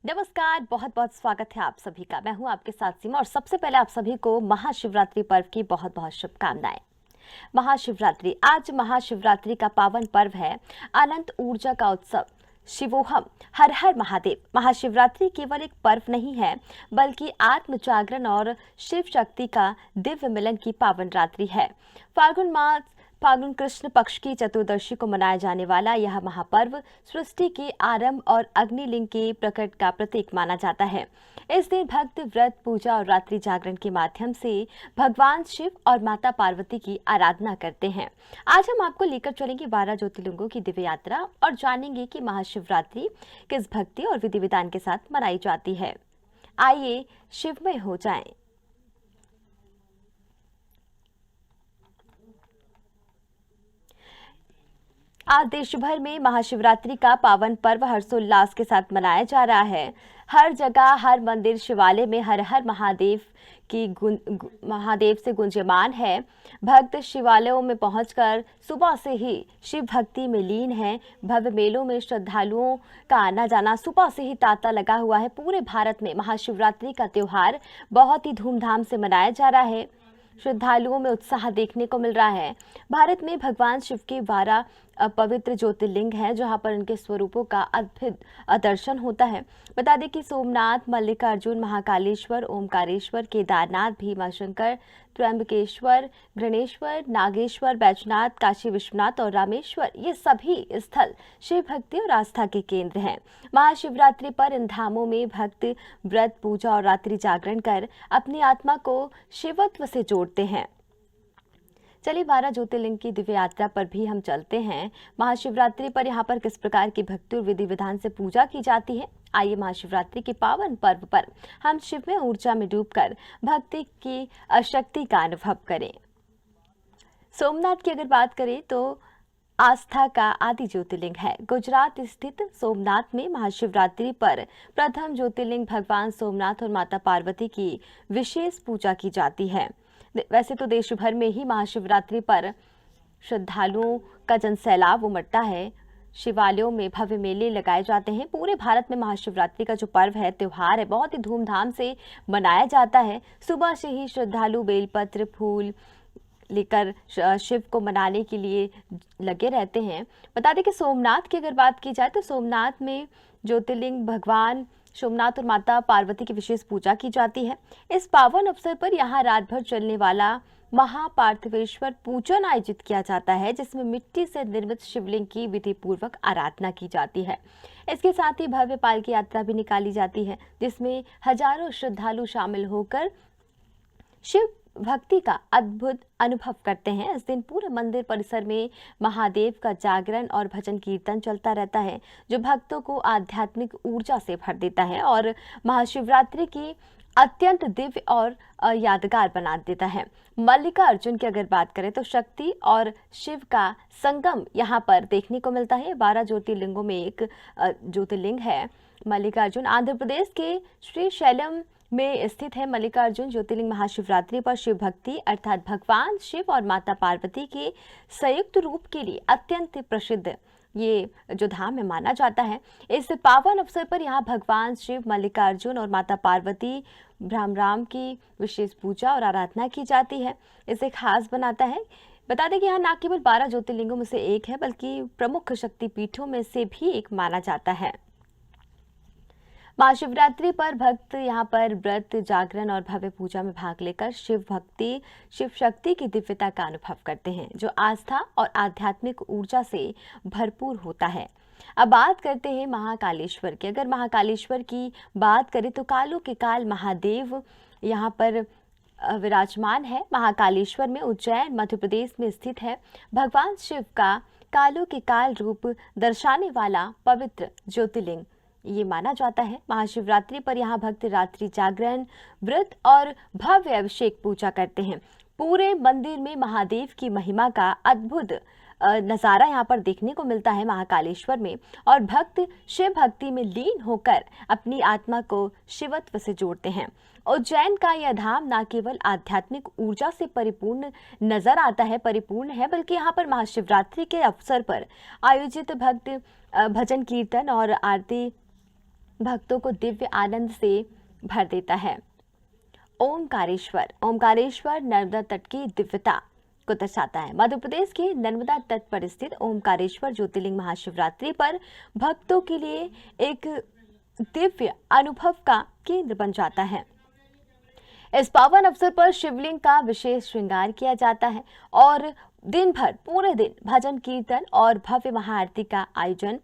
नमस्कार, बहुत बहुत स्वागत है आप सभी का। मैं हूं आपके साथ सीमा और सबसे पहले आप सभी को महाशिवरात्रि पर्व की बहुत बहुत शुभकामनाएं। महाशिवरात्रि, आज महाशिवरात्रि का पावन पर्व है। अनंत ऊर्जा का उत्सव, शिवोहम, हर हर महादेव। महाशिवरात्रि केवल एक पर्व नहीं है, बल्कि आत्म जागरण और शिव शक्ति का दिव्य मिलन की पावन रात्रि है। फाल्गुन कृष्ण पक्ष की चतुर्दशी को मनाया जाने वाला यह महापर्व सृष्टि के आरंभ और अग्निलिंग के प्रकट का प्रतीक माना जाता है। इस दिन भक्त व्रत, पूजा और रात्रि जागरण के माध्यम से भगवान शिव और माता पार्वती की आराधना करते हैं। आज हम आपको लेकर चलेंगे 12 ज्योतिर्लिंगों की दिव्य यात्रा और जानेंगे कि महाशिवरात्रि किस भक्ति और विधि विधान के साथ मनाई जाती है। आइए शिवमय हो जाएं। आज देश भर में महाशिवरात्रि का पावन पर्व हर्षोल्लास के साथ मनाया जा रहा है। हर जगह, हर मंदिर, शिवालय में हर हर महादेव की महादेव से गुंजयमान है। भक्त शिवालयों में पहुंचकर सुबह से ही शिव भक्ति में लीन है। भव्य मेलों में श्रद्धालुओं का आना जाना सुबह से ही तांता लगा हुआ है। पूरे भारत में महाशिवरात्रि का त्योहार बहुत ही धूमधाम से मनाया जा रहा है। श्रद्धालुओं में उत्साह देखने को मिल रहा है। भारत में भगवान शिव के 12 पवित्र ज्योतिर्लिंग हैं, जहां पर उनके स्वरूपों का अद्भुत दर्शन होता है। बता दें कि सोमनाथ, मल्लिकार्जुन, महाकालेश्वर, ओमकारेश्वर, केदारनाथ, भीमाशंकर, त्र्यंबकेश्वर, गणेश्वर, नागेश्वर, बैजनाथ, काशी विश्वनाथ और रामेश्वर, ये सभी स्थल शिव भक्ति और आस्था के केंद्र हैं। महाशिवरात्रि पर इन धामों में भक्त व्रत, पूजा और रात्रि जागरण कर अपनी आत्मा को शिवत्व से जोड़ते हैं। चलिए 12 ज्योतिर्लिंग की दिव्य यात्रा पर भी हम चलते हैं। महाशिवरात्रि पर यहाँ पर किस प्रकार की भक्ति और विधि विधान से पूजा की जाती है। आइए महाशिवरात्रि के पावन पर्व पर हम शिव में ऊर्जा में डूबकर भक्ति की शक्ति का अनुभव करें। सोमनाथ की अगर बात करें तो आस्था का आदि ज्योतिर्लिंग है। गुजरात स्थित सोमनाथ में महाशिवरात्रि पर प्रथम ज्योतिर्लिंग भगवान सोमनाथ और माता पार्वती की विशेष पूजा की जाती है। वैसे तो देश भर में ही महाशिवरात्रि पर श्रद्धालुओं का जनसैलाब उमड़ता है। शिवालयों में भव्य मेले लगाए जाते हैं। पूरे भारत में महाशिवरात्रि का जो पर्व है, त्योहार है, बहुत ही धूमधाम से मनाया जाता है। सुबह से ही श्रद्धालु बेलपत्र, फूल लेकर शिव को मनाने के लिए लगे रहते हैं। बता दें कि सोमनाथ की अगर बात की जाए तो सोमनाथ में ज्योतिर्लिंग भगवान सोमनाथ और माता पार्वती की विशेष पूजा की जाती है। इस पावन अवसर पर यहाँ रात भर चलने वाला महापार्थिवेश्वर पूजन आयोजित किया जाता है, जिसमें मिट्टी से निर्मित शिवलिंग की विधि पूर्वक आराधना की जाती है। इसके साथ ही भव्य पालकी यात्रा भी निकाली जाती है, जिसमें हजारों श्रद्धालु शामिल होकर शिव भक्ति का अद्भुत अनुभव करते हैं। इस दिन पूरे मंदिर परिसर में महादेव का जागरण और भजन कीर्तन चलता रहता है, जो भक्तों को आध्यात्मिक ऊर्जा से भर देता है और महाशिवरात्रि की अत्यंत दिव्य और यादगार बना देता है। मल्लिकार्जुन की अगर बात करें तो शक्ति और शिव का संगम यहाँ पर देखने को मिलता है। 12 ज्योतिर्लिंगों में एक ज्योतिर्लिंग है मल्लिकार्जुन। आंध्र प्रदेश के श्रीशैलम में स्थित है मल्लिकार्जुन ज्योतिर्लिंग। महाशिवरात्रि पर शिव भक्ति अर्थात भगवान शिव और माता पार्वती के संयुक्त रूप के लिए अत्यंत प्रसिद्ध ये जो धाम है माना जाता है। इस पावन अवसर पर यहाँ भगवान शिव, मल्लिकार्जुन और माता पार्वती राम की विशेष पूजा और आराधना की जाती है। इसे खास बनाता है। बता दें कि यहाँ न केवल 12 ज्योतिर्लिंगों में से एक है, बल्कि प्रमुख शक्तिपीठों में से भी एक माना जाता है। महाशिवरात्रि पर भक्त यहाँ पर व्रत, जागरण और भव्य पूजा में भाग लेकर शिव भक्ति, शिव शक्ति की दिव्यता का अनुभव करते हैं, जो आस्था और आध्यात्मिक ऊर्जा से भरपूर होता है। अब बात करते हैं महाकालेश्वर की। अगर महाकालेश्वर की बात करें तो कालों के काल महादेव यहाँ पर विराजमान है। महाकालेश्वर में उज्जैन, मध्य प्रदेश में स्थित है। भगवान शिव का कालों के काल रूप दर्शाने वाला पवित्र ज्योतिर्लिंग ये माना जाता है। महाशिवरात्रि पर यहाँ भक्त रात्रि जागरण, व्रत और भव्य अभिषेक पूजा करते हैं। पूरे मंदिर में महादेव की महिमा का अद्भुत नज़ारा यहाँ पर देखने को मिलता है महाकालेश्वर में, और भक्त शिव भक्ति में लीन होकर अपनी आत्मा को शिवत्व से जोड़ते हैं। उज्जैन का यह धाम न केवल आध्यात्मिक ऊर्जा से परिपूर्ण नजर आता है, परिपूर्ण है, बल्कि यहाँ पर महाशिवरात्रि के अवसर पर आयोजित भक्त भजन कीर्तन और आरती भक्तों को दिव्य आनंद से भर देता है। ओमकारेश्वर ओमकारेश्वर नर्मदा तट की दिव्यता को दर्शाता है। मध्य प्रदेश के नर्मदा तट पर स्थित ओमकारेश्वर ज्योतिर्लिंग महाशिवरात्रि पर भक्तों के लिए एक दिव्य अनुभव का केंद्र बन जाता है। इस पावन अवसर पर शिवलिंग का विशेष श्रृंगार किया जाता है और दिन भर पूरे दिन भजन कीर्तन और भव्य महाआरती का आयोजन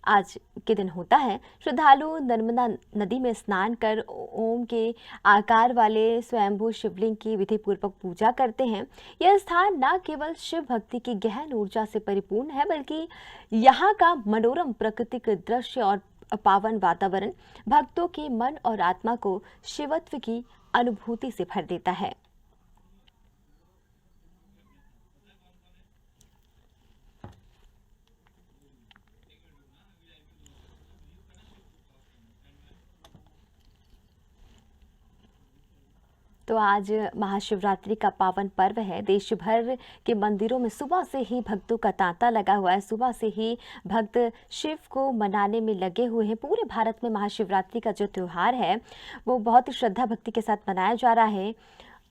आज के दिन होता है। श्रद्धालु नर्मदा नदी में स्नान कर ओम के आकार वाले स्वयंभू शिवलिंग की विधि पूर्वक पूजा करते हैं। यह स्थान न केवल शिव भक्ति की गहन ऊर्जा से परिपूर्ण है, बल्कि यहाँ का मनोरम प्राकृतिक दृश्य और पावन वातावरण भक्तों के मन और आत्मा को शिवत्व की अनुभूति से भर देता है। तो आज महाशिवरात्रि का पावन पर्व है। देश भर के मंदिरों में सुबह से ही भक्तों का तांता लगा हुआ है। सुबह से ही भक्त शिव को मनाने में लगे हुए हैं। पूरे भारत में महाशिवरात्रि का जो त्यौहार है वो बहुत ही श्रद्धा भक्ति के साथ मनाया जा रहा है।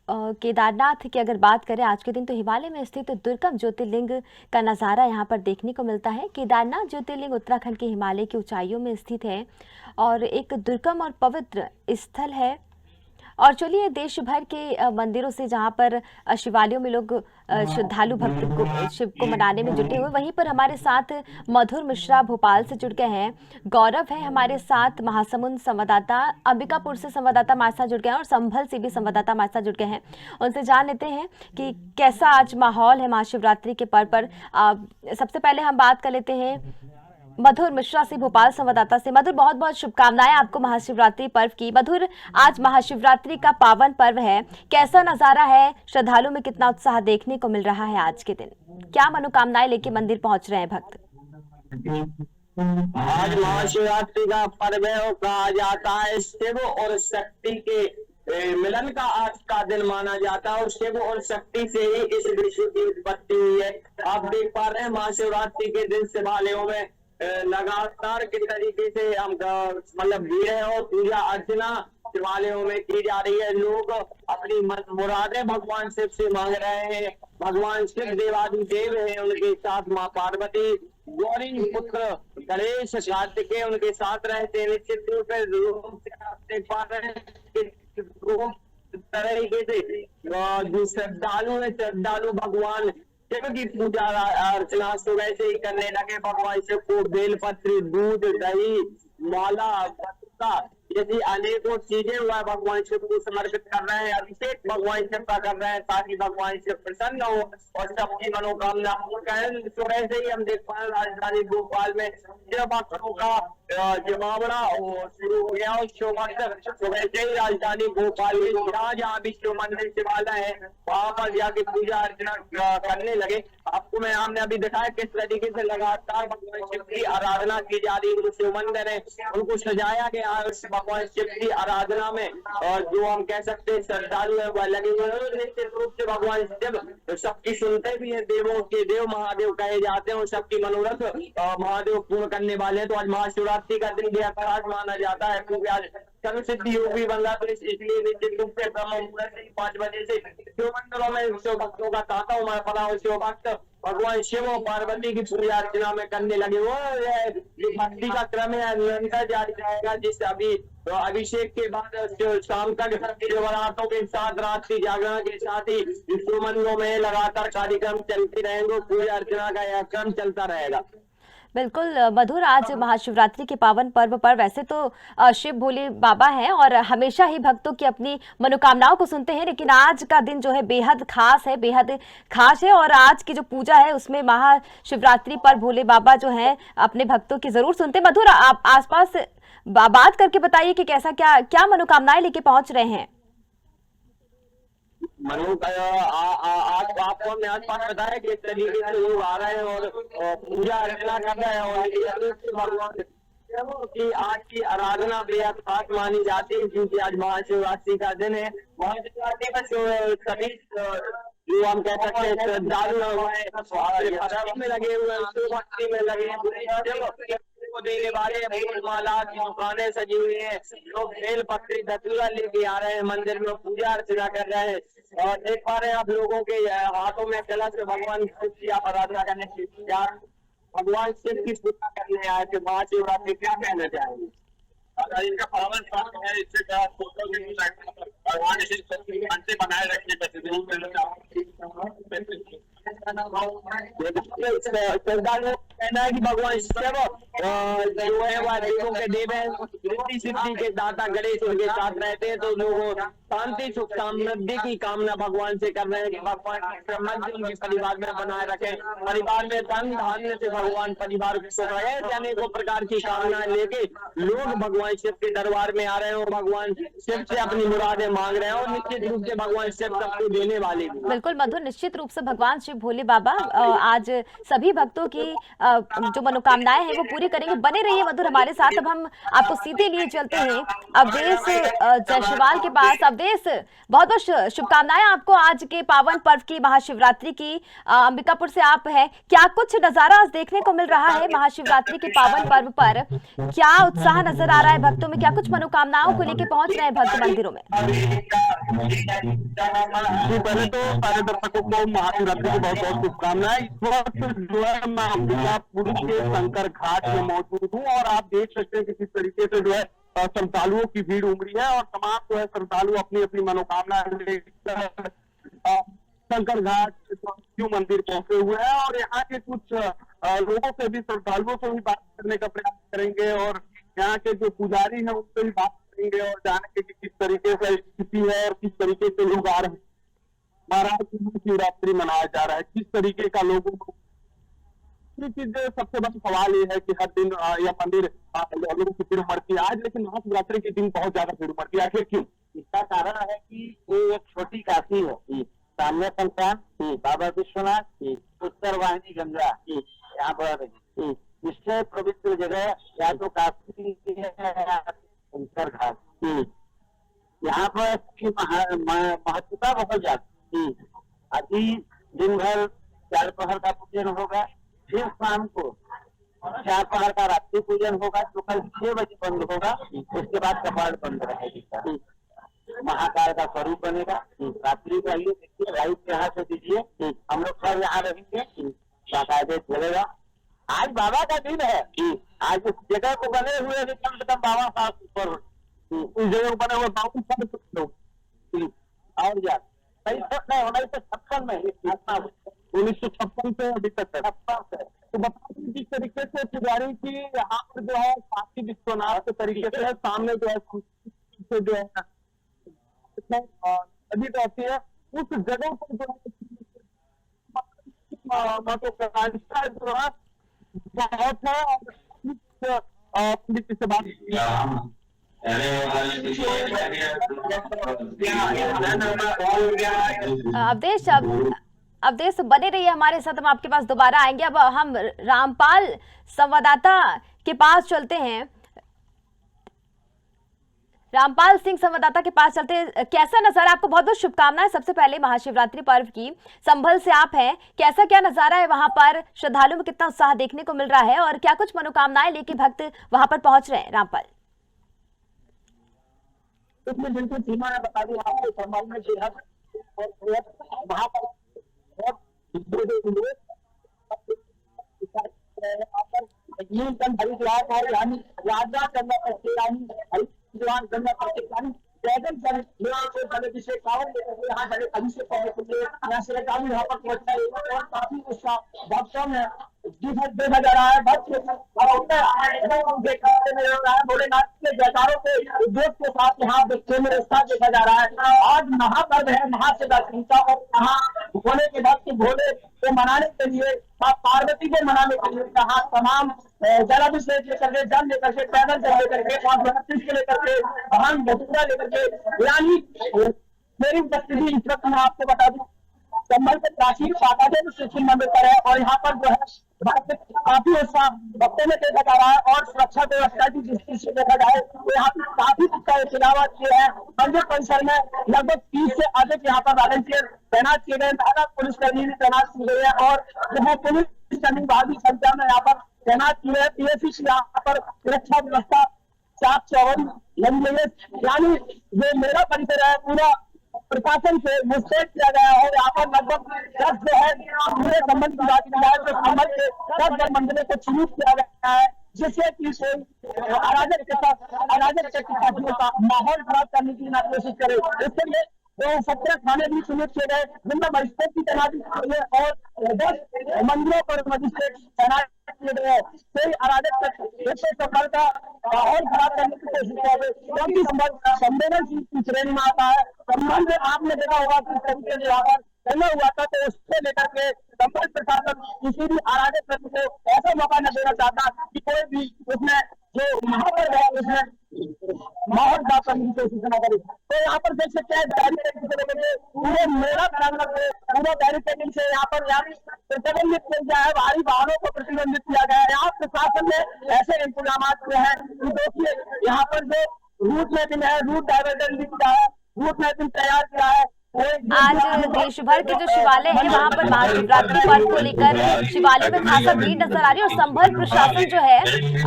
केदारनाथ की अगर बात करें आज के दिन, तो हिमालय में स्थित दुर्गम ज्योतिर्लिंग का नज़ारा यहाँ पर देखने को मिलता है। केदारनाथ ज्योतिर्लिंग उत्तराखंड के हिमालय की ऊंचाइयों में स्थित है और एक दुर्गम और पवित्र स्थल है। और चलिए देश भर के मंदिरों से, जहाँ पर शिवालयों में लोग श्रद्धालु भक्त को शिव को मनाने में जुटे हुए, वहीं पर हमारे साथ मधुर मिश्रा भोपाल से जुड़ गए हैं। गौरव है हमारे साथ, महासमुंद संवाददाता, अंबिकापुर से संवाददाता हमारे साथ जुड़ गए हैं और संभल से भी संवाददाता हमारे साथ जुड़ गए हैं। उनसे जान लेते हैं कि कैसा आज माहौल है महाशिवरात्रि के पर्व पर। सबसे पहले हम बात कर लेते हैं मधुर मिश्रा से, भोपाल संवाददाता से। मधुर, बहुत बहुत शुभकामनाएं आपको महाशिवरात्रि पर्व की। मधुर, आज महाशिवरात्रि का पावन पर्व है, कैसा नजारा है? श्रद्धालुओं में कितना उत्साह देखने को मिल रहा है आज के दिन? क्या मनोकामनाएं लेके मंदिर पहुंच रहे हैं भक्त? आज महाशिवरात्रि का पर्व है और कहा जाता है शिव और शक्ति के मिलन का आज का दिन माना जाता है और शिव और शक्ति से ही इस विश्व की उत्पत्ति हुई है। आप देख पा रहे हैं महाशिवरात्रि के दिन शिवालयों में लगातार किस तरीके से हम मतलब भीड़ है और पूजा अर्चना शिवालयों में की जा रही है। लोग अपनी मुरादें भगवान शिव से मांग रहे हैं। भगवान शिव देवादिदेव हैं, उनके साथ माँ पार्वती, गौरी पुत्र गणेश, कार्तिकेय उनके साथ रहते हैं। निश्चित रूप से आप देख पा रहे हैं तरीके से जो श्रद्धालु है, श्रद्धालु भगवान शिव की पूजा अर्चना सुबह से ही करने लगे। भगवान शिव को बेलपत्र, दूध, दही, माला, जैसी अनेकों चीजें हुआ भगवान शिव को समर्पित कर रहे हैं। अभिषेक भगवान शिव का कर रहे हैं ताकि भगवान शिव प्रसन्न हो और सबकी मनोकामना पूर्ण करें। सुबह से ही हम देख पा रहे राजधानी भोपाल में शिव भक्तों का जमावड़ा शुरू हो गया और शिव भक्त सुबह से ही राजधानी भोपाल में जहाँ जहाँ भी शिव मंदिर शिवालय है वहां पर जाके पूजा अर्चना करने लगे। आपको मैं हमने अभी दिखाया किस तरीके से लगातार भगवान शिव की आराधना की जा रही है। जो शिव मंदिर है उनको सजाया गया है भगवान शिव की आराधना में और जो हम कह सकते हैं श्रद्धालु है वह लगे हुए हैं। निश्चित रूप से भगवान शिव सबकी सुनते भी है, देवों के देव महादेव कहे जाते हैं और सबकी मनोरथ महादेव पूर्ण करने वाले हैं। तो आज महाशिवरात्रि का दिन बेहद खास माना जाता है क्योंकि आज सर्व सिद्धि योग भी बन रहा, तो इसलिए निश्चित रूप से ब्रह्म मुहूर्त से 5 बजे से शिव मंदिरों में शिव भक्तों का तांता उमड़ पड़ा और शिव भक्त भगवान शिव और पार्वती की पूजा अर्चना में करने लगे। वो भक्ति का क्रम है निरंतर जारी रहेगा, जिस अभी अभिषेक के बाद शाम तक शिवरात्रों के साथ रात की जागरण के साथ ही शिव मंदिरों में लगातार कार्यक्रम चलते रहेंगे। पूजा अर्चना का यह क्रम चलता रहेगा। बिल्कुल मधुर, आज महाशिवरात्रि के पावन पर्व पर वैसे तो शिव भोले बाबा हैं और हमेशा ही भक्तों की अपनी मनोकामनाओं को सुनते हैं, लेकिन आज का दिन जो है बेहद खास है, बेहद खास है। और आज की जो पूजा है उसमें महाशिवरात्रि पर भोले बाबा जो हैं अपने भक्तों की जरूर सुनते हैं। मधुर, आप आसपास बात करके बताइए कि कैसा क्या मनोकामनाएं लेके पहुंच रहे हैं? आपको हमने आस पास बताया कि इस तरीके से लोग आ रहे हैं और पूजा अर्चना कर रहे हैं और भगवान की आज की आराधना बेहद खास मानी जाती है क्योंकि आज महाशिवरात्रि का दिन है। महाशिवरात्रि पर सभी जो हम कह सकते हैं श्रद्धालु में लगे हुए हैं, भक्ति में लगे हैं। को देने वाले फूल माला की दुकानें सजी हुई हैं। लोग बेल पत्री धतूरा लेके आ रहे हैं मंदिर में, पूजा अर्चना कर रहे हैं और देख पा रहे हैं आप लोगों के हाथों में कलश भगवान शिव की आप आराधना करने भगवान शिव की पूजा करने आए थे। महाशिवरात्रि क्या कहना चाहेंगे? इनका पावन पर्व है, इससे फोटो भगवान शिव की शांति बनाए रखने पर जरूर करना चाहूँगा। श्रद्धालुओं कहना है कि भगवान शिव जो है वह देवों के देव है, रिद्धि सिद्धि के दाता गणेश उनके साथ रहते हैं। तो लोग शांति सुख समृद्धि की कामना भगवान से कर रहे हैं कि भगवान की समृद्धि उनके परिवार में बनाए रखें, परिवार में धन धान्य से भगवान परिवार को सुख रहे। अनेकों प्रकार की कामनाएं लेके लोग भगवान शिव के दरबार में आ रहे हैं और भगवान शिव से अपनी मुरादें मांग रहे हैं और निश्चित रूप से भगवान शिव सबको देने वाले भी। बिल्कुल मधुर, निश्चित रूप से भगवान शिव भोले बाबा आज सभी भक्तों की जो मनोकामनाएं हैं वो पूरी करेंगे। बने रहिए मधुर हमारे साथ। अब हम आपको सीधे लिए चलते हैं अवधेश जायसवाल के पास। अवधेश, बहुत बहुत शुभकामनाएं आपको आज के पावन पर्व की, महाशिवरात्रि की। अंबिकापुर से आप हैं, क्या कुछ नजारा आज देखने को मिल रहा है महाशिवरात्रि के पावन पर्व पर? क्या उत्साह नजर आ रहा है भक्तों में? क्या कुछ मनोकामनाओं को लेकर पहुंच रहे हैं भक्त मंदिरों में? पहले तो सारे दर्शकों को महाशिवरात्रि की बहुत बहुत शुभकामनाएं। इस वक्त जो है मैं अंबिकापुर के शंकर घाट में मौजूद हूँ और आप देख सकते हैं कि किस तरीके से जो है श्रद्धालुओं की भीड़ उमड़ी है और तमाम जो है श्रद्धालु अपनी अपनी मनोकामना लेकर शंकर घाट शिव मंदिर पहुंचे हुए हैं और यहाँ के कुछ लोगों से भी, श्रद्धालुओं से भी बात करने का प्रयास करेंगे और यहाँ के जो पुजारी हैं उनसे भी बात करेंगे और जानेंगे कि किस तरीके से स्थिति है और किस तरीके से लोग आ रहे हैं। महाराज शिवरात्रि मनाया जा रहा है, किस तरीके का लोगों को चीज सबसे बड़ा सवाल ये है कि हर दिन यह मंदिर लोगों की भीड़ उमड़ती है आज, लेकिन महाशिवरात्रि के दिन बहुत ज्यादा भीड़ उमड़ती है। आखिर क्यों? इसका कारण है कि ये एक छोटी काशी है, सामने संतान बाबा विश्वनाथ, उत्तर वाहिनी गंगा यहाँ पर इससे पवित्र जगह या तो काशी है शंकर घाट। यहाँ पर महत्वता बहुत ज्यादा। अभी दिन भर 4 पहर का पूजन होगा, फिर शाम को 4 पहर का रात्रि पूजन होगा जो कल 6 बजे बंद होगा। उसके बाद कपाट बंद रहेगा। महाकाल का स्वरूप बनेगा। रात्रि का ये देखिए, राइट यहाँ से दीजिए, हम लोग सब यहाँ रहेंगे, बाकायदे चलेगा। आज बाबा का दिन है। आज इस जगह को बने हुए कम से कम 52 साल ऊपर उस जगह को बने हुए 52 लोग और यार 1956 में 1956 से अभी तक है। तो बता दें जिस तरीके से पुजारी की यहाँ पर जो है काशी विश्वनाथ के तरीके से सामने जो है जो है नदी रहती है, उस जगह पर जो है जो है बहुत है। पंडित से बात अवधेश बने रहिए हमारे साथ, हम आपके पास दोबारा आएंगे। अब हम रामपाल संवाददाता के पास चलते हैं। रामपाल सिंह संवाददाता के पास चलते हैं। कैसा नजारा? आपको बहुत बहुत शुभकामनाएं सबसे पहले महाशिवरात्रि पर्व की। संभल से आप हैं, कैसा क्या नजारा है वहां पर? श्रद्धालुओं में कितना उत्साह देखने को मिल रहा है और क्या कुछ मनोकामनाएं लेके भक्त वहां पर पहुंच रहे हैं? रामपाल, इसमें बिल्कुल सीमा ने बता दी आपको। संभल में वहां पर हरिद्वार और यानी राजा गंगा हरिद्वार गंगा पैदल यहाँ बड़े अभी से यहाँ श्रद्धालु यहाँ पर पहुंचना है और काफी उत्साह भक्तों में देखा जा रहा है। भोलेनाथ के जयकारों के उद्योग के साथ यहाँ बच्चे में उत्साह देखा जा रहा है। आज महापर्व है महाशिवरात्रि का और यहाँ भोले के भक्त भोले को मनाने के लिए, पार्वती को मनाने के लिए यहाँ तमाम जलाभिषेक लेकर के, जल लेकर के, पैदल जल लेकर के और के लेकर के, भांग भटूरा लेकर के, यानी मेरी उपस्थिति इस वक्त मैं आपको बता दूं संभल के प्राचीन पातादेव शिव मंदिर पर है और यहाँ पर जो है काफी उत्साह भक्तों में देखा जा रहा है और सुरक्षा व्यवस्था की दृष्टि से देखा जाए तो यहाँ पर काफी तिलावत किए हैं। मंदिर परिसर में लगभग 30 से अधिक यहाँ पर वॉलंटियर तैनात किए गए, पुलिसकर्मी भी तैनात किए गए हैं और जो है पुलिसकर्मी भारी संख्या में यहाँ पर तैनात किए हैं। पीएससी की यहाँ पर सुरक्षा व्यवस्था चाक चौबंद लगी हुई है, यानी जो मेरा परिसर है पूरा प्रशासन से मुस्तैद किया गया है। और यहाँ पर लगभग 10 जो है पूरे संबंध की बात की जाए तो संबंध के 10 मंदिरों को चिन्हित किया गया है, जिससे कि कोई अराजक के साथ माहौल खराब करने की ना कोशिश करे। इसके लिए 17 थाने भी चिन्हित किए गए, जिनमें मजिस्ट्रेट की तैनाती की गई है और 10 मंदिरों पर मजिस्ट्रेट तैनात किए गए हैं। कोई अराजक सरकार का माहौल खराब करने की कोशिश करे, क्योंकि संवेदनशील की श्रेणी में आता है। संबंध आपने देखा होगा कि तरीके से यहाँ पर पहले हुआ था, तो उससे लेकर के संबंध प्रशासन किसी भी अराजक व्यक्ति को ऐसा मौका न देना चाहता कि कोई भी उसमें जो महापर्व है उसमें माहौल खराब करने की कोशिश न करे। तो यहाँ पर देख सकते हैं बैरिकेडिंग से लेकर पूरे मेला प्रांगण से पूरा बैरिकेडिंग से यहाँ पर प्रतिबंधित किया गया है, भारी वाहनों को प्रतिबंधित किया गया है। यहाँ प्रशासन ने ऐसे इंतजाम किए हैं कि देखिए यहाँ पर जो रूट मैपिंग है, रूट डाइवर्जन भी किया है, रूट मैपिंग तैयार किया है। आज देश भर के जो शिवालय हैं वहां पर महाशिवरात्रि पर्व को लेकर शिवालय में खासा भीड़ नजर आ रही है और संभल प्रशासन जो है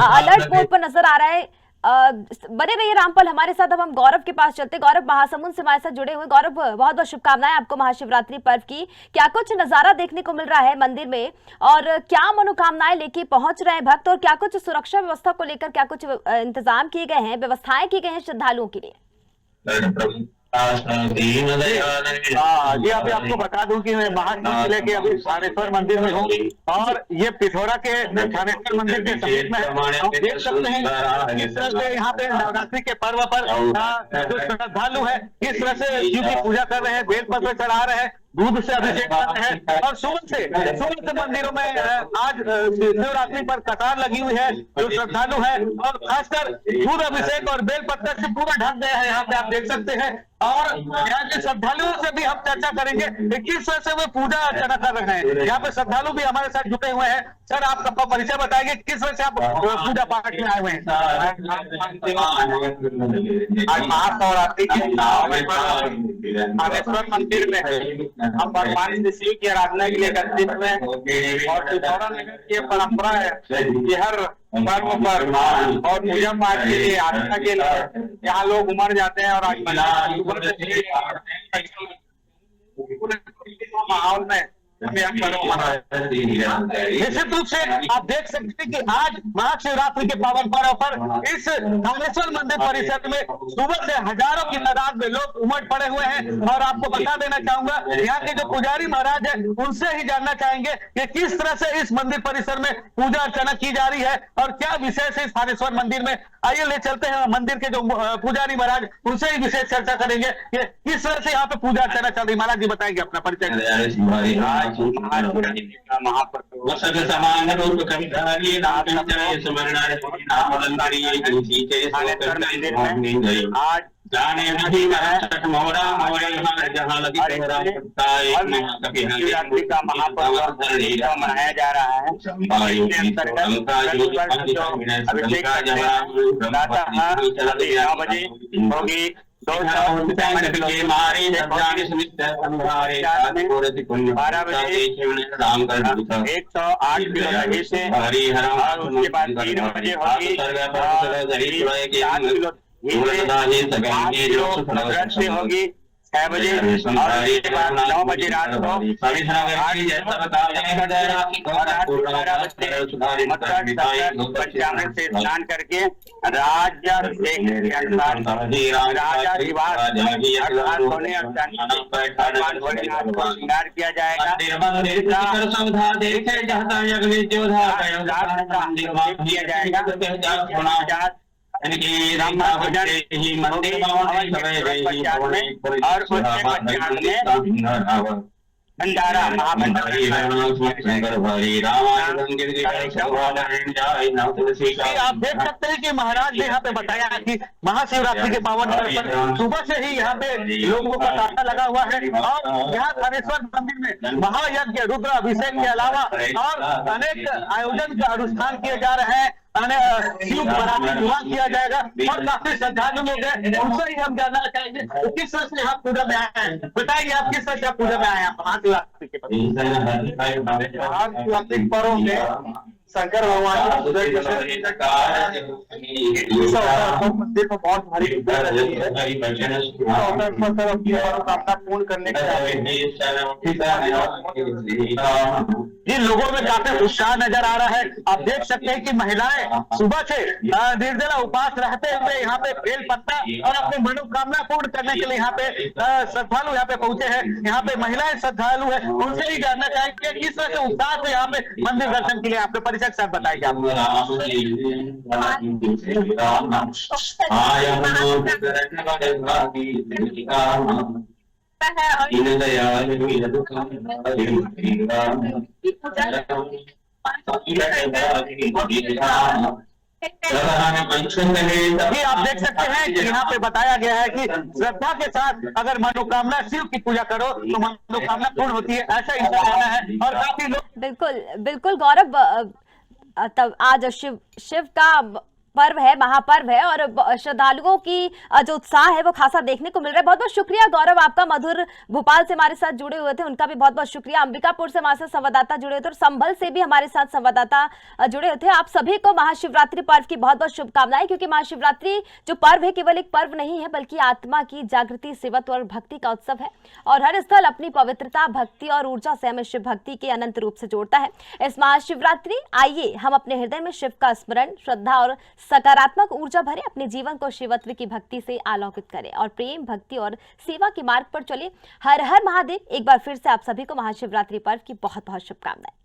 अलर्ट मोड पर नजर आ रहा है। बने रहिए रामपाल हमारे साथ। अब हम गौरव के पास चलते। गौरव महासमुंद से हमारे साथ जुड़े हुए। गौरव, बहुत बहुत शुभकामनाएं आपको महाशिवरात्रि पर्व की। क्या कुछ नजारा देखने को मिल रहा है मंदिर में और क्या मनोकामनाएं लेके पहुंच रहे हैं भक्त, और क्या कुछ सुरक्षा व्यवस्था को लेकर क्या कुछ इंतजाम किए गए हैं, व्यवस्थाएं की गई हैं श्रद्धालुओं के लिए? जी अभी आपको बता दूं कि मैं महासमुंद जिले के अभी थानेश्वर मंदिर में हूँ और ये पिथौरा के थानेश्वर मंदिर के समीप में आप देख सकते हैं किस तरह से यहाँ पे नवरात्रि के पर्व पर जो श्रद्धालु है किस तरह से शिव की पूजा कर रहे हैं, बेलपत्र चढ़ा रहे हैं, दूध से अभिषेक कर रहे हैं। और सुबह से मंदिरों में आज शिवरात्रि पर कतार लगी हुई है। जो श्रद्धालु है और खासकर दूध अभिषेक और बेलपत्र से पूरा ढक गया है, यहाँ पे आप देख सकते हैं। और यहाँ के श्रद्धालुओं से भी हम चर्चा करेंगे कि किस तरह से वो पूजा अर्चना कर रहे हैं। यहाँ पे श्रद्धालु भी हमारे साथ जुटे हुए हैं। सर, आप अपना परिचय बताएंगे, किस तरह से आप पूजा पाठ में आए हुए हैं? आज महाशिवरात्रि के थानेश्वर मंदिर में हम भगवान शिव की आराधना के लिए एकत्रित हुए और पिथौरा नगर की परंपरा है कि हर पर्व पर और पूजा पाठ के लिए आस्था के लिए यहाँ लोग उमड़ जाते हैं। और आज माहौल में निश्चित रूप से आप देख सकते हैं कि आज महाशिवरात्रि के पावन पर्व पर इस थानेश्वर मंदिर परिसर में सुबह से हजारों की तादाद में लोग उमड़ पड़े हुए हैं। और आपको बता देना चाहूंगा, यहाँ के जो पुजारी महाराज है उनसे ही जानना चाहेंगे कि किस तरह से इस मंदिर परिसर में पूजा अर्चना की जा रही है और क्या विशेष है इस थानेश्वर मंदिर में। आइए ले चलते हैं मंदिर के जो पुजारी महाराज, उनसे ही विशेष चर्चा करेंगे कि किस तरह से यहाँ पे पूजा अर्चना चल रही। महाराज जी बताएंगे अपना परिचय। आज जाने नहीं मोरा जहाँ लगी शिवरात्रि का महापर्व मनाया जा रहा है। अभिषेक 9 बजे होगी। 12 बजे 108 किलो दही से और उसके बाद 3 बजे होगी 7 किलो से होगी 6 बजे और उसके बाद 9 बजे रात को 12 से स्नान करके राजा श्रृंगार किया जाएगा। किया जाएगा मंदिर और भंडारा आप देख सकते हैं कि महाराज ने यहाँ पे बताया कि महाशिवरात्रि के पावन पर सुबह से ही यहाँ पे लोगों का तांता लगा हुआ है। और यहाँ थानेश्वर मंदिर में महायज्ञ रुद्र अभिषेक के अलावा और अनेक आयोजन के अनुष्ठान किए जा रहे हैं। शिव बराती विवाह किया जाएगा और काफी श्रद्धालु लोग हैं, उनसे ही हम जानना चाहेंगे किस तरह से आप पूजा में आए हैं। बताइए आप किस तरह से पूजा में आए हैं महाशिवरात्रि के महाशिवरात्रि पर्व में शंकर भगवान की इस अवसर पर मंदिर में बहुत भारी भीड़ रहती है। इस अवसर पर सब अपनी मनोकामना पूर्ण करने के जी लोगों में काफी उत्साह नजर आ रहा है। आप देख सकते हैं कि महिलाएं सुबह से निर्जला उपवास रहते हुए यहाँ पे बेल पत्ता और अपनी मनोकामना पूर्ण करने के लिए यहाँ पे श्रद्धालु यहाँ पे पहुंचे हैं। यहाँ पे महिलाएं श्रद्धालु है, उनसे ही जानना चाहेंगे कि किस तरह से उत्साह से यहाँ पे मंदिर दर्शन के लिए आपके परिचय के साथ बताइए आप। जी आप देख सकते हैं कि यहाँ पे बताया गया है कि श्रद्धा के साथ अगर मनोकामना शिव की पूजा करो तो मनोकामना पूर्ण होती है, ऐसा इनका कहना है। और काफी लोग बिल्कुल बिल्कुल गौरव, तब आज शिव का पर्व है, महापर्व है और श्रद्धालुओं की जो उत्साह है वो खासा देखने को मिल रहा है। बहुत बहुत शुक्रिया गौरव आपका, मधुर भोपाल से हमारे साथ जुड़े हुए थे, उनका भी बहुत बहुत शुक्रिया। अंबिकापुर से हमारे साथ संवाददाता जुड़े हुए थे और संभल से भी हमारे साथ संवाददाता जुड़े हुए थे। आप सभी को महाशिवरात्रि पर्व की बहुत बहुत शुभकामनाएं, क्योंकि महाशिवरात्रि जो पर्व है केवल एक पर्व नहीं है बल्कि आत्मा की जागृति, शिवत्व और भक्ति का उत्सव है और हर स्थल अपनी पवित्रता, भक्ति और ऊर्जा से हमें शिव भक्ति के अनंत रूप से जोड़ता है। इस महाशिवरात्रि आइए हम अपने हृदय में शिव का स्मरण, श्रद्धा और सकारात्मक ऊर्जा भरे अपने जीवन को शिवत्व की भक्ति से आलोकित करें और प्रेम, भक्ति और सेवा के मार्ग पर चले। हर हर महादेव। एक बार फिर से आप सभी को महाशिवरात्रि पर्व की बहुत बहुत शुभकामनाएं।